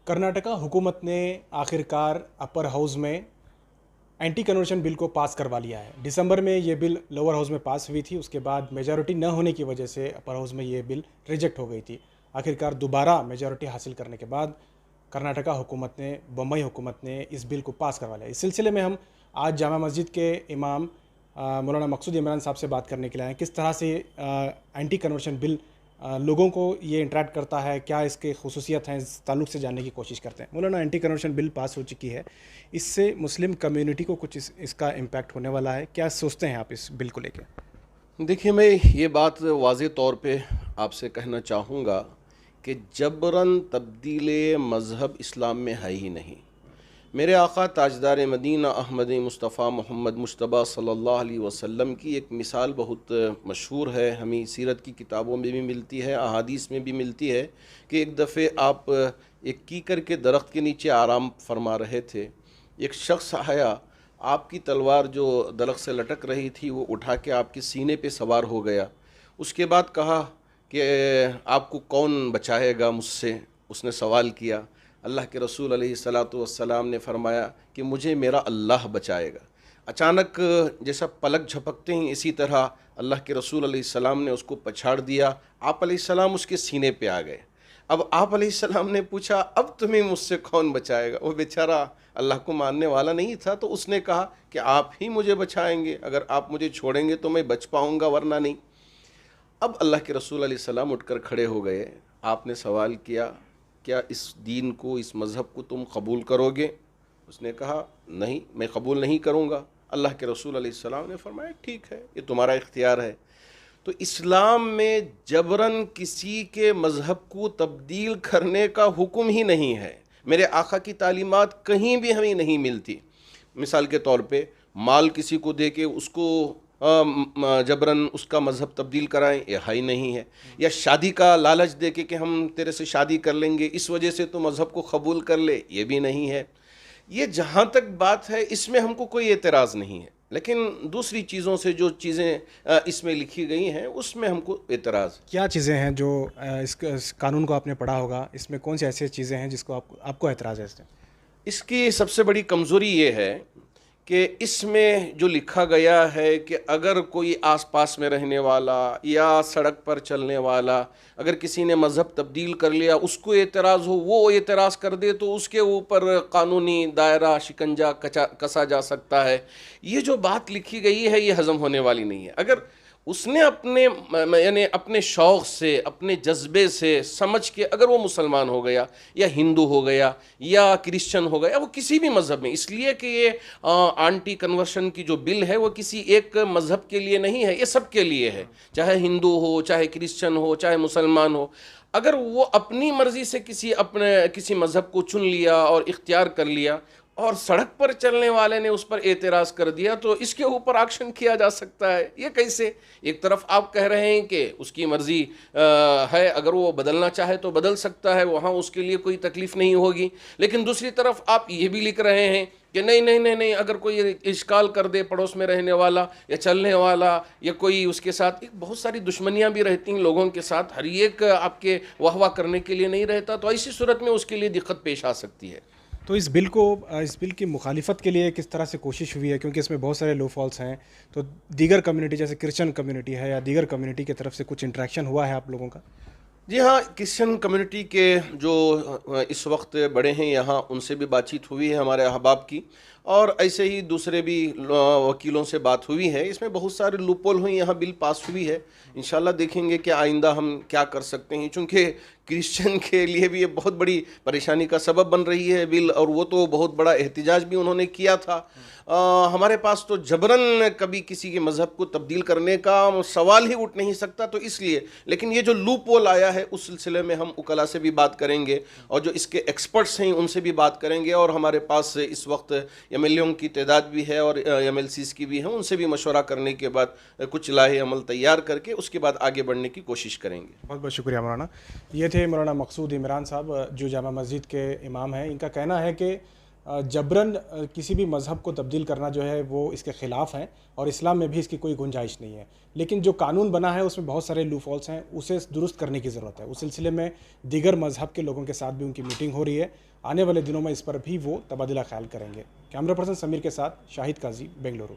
कर्नाटका हुकूमत ने आखिरकार अपर हाउस में एंटी कन्वर्शन बिल को पास करवा लिया है। दिसंबर में ये बिल लोअर हाउस में पास हुई थी, उसके बाद मेजॉरिटी न होने की वजह से अपर हाउस में ये बिल रिजेक्ट हो गई थी। आखिरकार दोबारा मेजॉरिटी हासिल करने के बाद कर्नाटका हुकूमत ने, बम्बई हुकूमत ने इस बिल को पास करवा लिया। इस सिलसिले में हम आज जामा मस्जिद के इमाम मौलाना मकसूद इमरान साहब से बात करने के लिए आए। किस तरह से एंटी कन्वर्शन बिल लोगों को ये इंटरेक्ट करता है, क्या इसके खुसूसियत हैं, इस ताल्लुक़ से जानने की कोशिश करते हैं। मौलाना, एंटी कन्वर्शन बिल पास हो चुकी है, इससे मुस्लिम कम्युनिटी को कुछ इसका इम्पैक्ट होने वाला है, क्या सोचते हैं आप इस बिल को लेकर? देखिए, मैं ये बात वाज़ेह तौर पे आपसे कहना चाहूँगा कि जबरन तब्दील मज़हब इस्लाम में है ही नहीं। मेरे आका ताजदार मदीना अहमद मुस्तफ़ा मोहम्मद मुश्तबा सल्लल्लाहु अलैहि वसल्लम की एक मिसाल बहुत मशहूर है, हमें सीरत की किताबों में भी मिलती है, अहादीस में भी मिलती है कि एक दफ़े आप एक कीकर के दरख्त के नीचे आराम फरमा रहे थे। एक शख्स आया, आपकी तलवार जो दरख्त से लटक रही थी वो उठा के आपके सीने पे सवार हो गया। उसके बाद कहा कि आपको कौन बचाएगा मुझसे? उसने सवाल किया। अल्लाह के रसूल अलैहिस्सलातु वस्सलाम ने फरमाया कि मुझे मेरा अल्लाह बचाएगा। अचानक जैसा पलक झपकते हैं इसी तरह अल्लाह के रसूल अलैहिस्सलाम ने उसको पछाड़ दिया। आप अलैहिस्सलाम उसके सीने पे आ गए। अब आप अलैहिस्सलाम ने पूछा, अब तुम्हें मुझसे कौन बचाएगा? वो बेचारा अल्लाह को मानने वाला नहीं था, तो उसने कहा कि आप ही मुझे बचाएंगे, अगर आप मुझे छोड़ेंगे तो मैं बच पाऊँगा, वरना नहीं। अब अल्लाह के रसूल अलैहिस्सलाम उठकर खड़े हो गए। आपने सवाल किया, क्या इस दीन को, इस मज़हब को तुम कबूल करोगे? उसने कहा, नहीं, मैं कबूल नहीं करूँगा। अल्लाह के रसूल अलैहिस्सलाम ने फरमाया, ठीक है, ये तुम्हारा इख्तियार है। तो इस्लाम में जबरन किसी के मज़हब को तब्दील करने का हुक्म ही नहीं है। मेरे आका की तालीमात कहीं भी हमें नहीं मिलती। मिसाल के तौर पे माल किसी को दे के उसको जबरन उसका मज़हब तब्दील कराएं, ये है ही नहीं है। या शादी का लालच दे के कि हम तेरे से शादी कर लेंगे, इस वजह से तो मज़हब को कबूल कर ले, ये भी नहीं है। ये जहाँ तक बात है इसमें हमको कोई एतराज़ नहीं है, लेकिन दूसरी चीज़ों से जो चीज़ें इसमें लिखी गई हैं उसमें हमको एतराज़। क्या चीज़ें हैं जो इस कानून को आपने पढ़ा होगा, इसमें कौन सी ऐसी चीज़ें हैं जिसको आपको एतराज़ है इससे? इसकी सबसे बड़ी कमज़ोरी ये है कि इसमें जो लिखा गया है कि अगर कोई आसपास में रहने वाला या सड़क पर चलने वाला अगर किसी ने मज़हब तब्दील कर लिया, उसको एतराज़ हो, वो एतराज़ कर दे तो उसके ऊपर कानूनी दायरा शिकंजा कसा जा सकता है। ये जो बात लिखी गई है ये हज़म होने वाली नहीं है। अगर उसने अपने यानी अपने शौक़ से, अपने जज्बे से समझ के अगर वो मुसलमान हो गया या हिंदू हो गया या क्रिश्चियन हो गया, वो किसी भी मज़हब में, इसलिए कि ये एंटी कन्वर्शन की जो बिल है वो किसी एक मज़हब के लिए नहीं है, ये सब के लिए है। चाहे हिंदू हो, चाहे क्रिश्चियन हो, चाहे मुसलमान हो, अगर वो अपनी मर्ज़ी से किसी मज़हब को चुन लिया और इख्तियार कर लिया और सड़क पर चलने वाले ने उस पर एतराज़ कर दिया तो इसके ऊपर एक्शन किया जा सकता है। ये कैसे? एक तरफ आप कह रहे हैं कि उसकी मर्ज़ी है, अगर वो बदलना चाहे तो बदल सकता है, वहाँ उसके लिए कोई तकलीफ़ नहीं होगी, लेकिन दूसरी तरफ आप ये भी लिख रहे हैं कि नहीं नहीं नहीं नहीं, अगर कोई इश्काल कर दे पड़ोस में रहने वाला या चलने वाला या कोई उसके साथ, एक बहुत सारी दुश्मनियाँ भी रहती हैं लोगों के साथ, हर एक आपके वाह वाह करने के लिए नहीं रहता, तो ऐसी सूरत में उसके लिए दिक्कत पेश आ सकती है। तो इस बिल की मुखालिफत के लिए किस तरह से कोशिश हुई है, क्योंकि इसमें बहुत सारे लो फॉल्स हैं, तो दीगर कम्युनिटी जैसे क्रिश्चियन कम्युनिटी है या दीगर कम्युनिटी की तरफ से कुछ इंटरेक्शन हुआ है आप लोगों का? जी हाँ, क्रिश्चियन कम्युनिटी के जो इस वक्त बड़े हैं यहाँ, उनसे भी बातचीत हुई है हमारे अहबाब की, और ऐसे ही दूसरे भी वकीलों से बात हुई है। इसमें बहुत सारे लूपोल हुई, यहाँ बिल पास हुई है। इंशाल्लाह देखेंगे कि आइंदा हम क्या कर सकते हैं, चूँकि क्रिश्चियन के लिए भी ये बहुत बड़ी परेशानी का सबब बन रही है बिल, और वो तो बहुत बड़ा एहतिजाज भी उन्होंने किया था। हमारे पास तो जबरन कभी किसी के मज़हब को तब्दील करने का सवाल ही उठ नहीं सकता, तो इसलिए, लेकिन ये जो लूप होल आया है उस सिलसिले में हम उकला से भी बात करेंगे और जो इसके एक्सपर्ट्स हैं उनसे भी बात करेंगे, और हमारे पास इस वक्त एमएलएओं की तादाद भी है और एमएलसीज़ की भी है, उनसे भी मशवरा करने के बाद कुछ लाहे अमल तैयार करके उसके बाद आगे बढ़ने की कोशिश करेंगे। बहुत बहुत शुक्रिया मौलाना। ये थे मौलाना मकसूद इमरान साहब जो जामा मस्जिद के इमाम हैं। इनका कहना है कि جبراً کسی بھی مذہب کو تبدیل کرنا جو ہے وہ اس کے خلاف ہے، اور اسلام میں بھی اس کی کوئی گنجائش نہیں ہے. لیکن جو قانون بنا ہے اس میں بہت سارے لوپ ہولس ہیں، اسے درست کرنے کی ضرورت ہے. اس سلسلے میں دیگر مذہب کے لوگوں کے ساتھ بھی ان کی میٹنگ ہو رہی ہے. آنے والے دنوں میں اس پر بھی وہ تبادلہ خیال کریں گے. کیمرہ پرسن سمیر کے ساتھ شاہد قاضی، بنگلورو.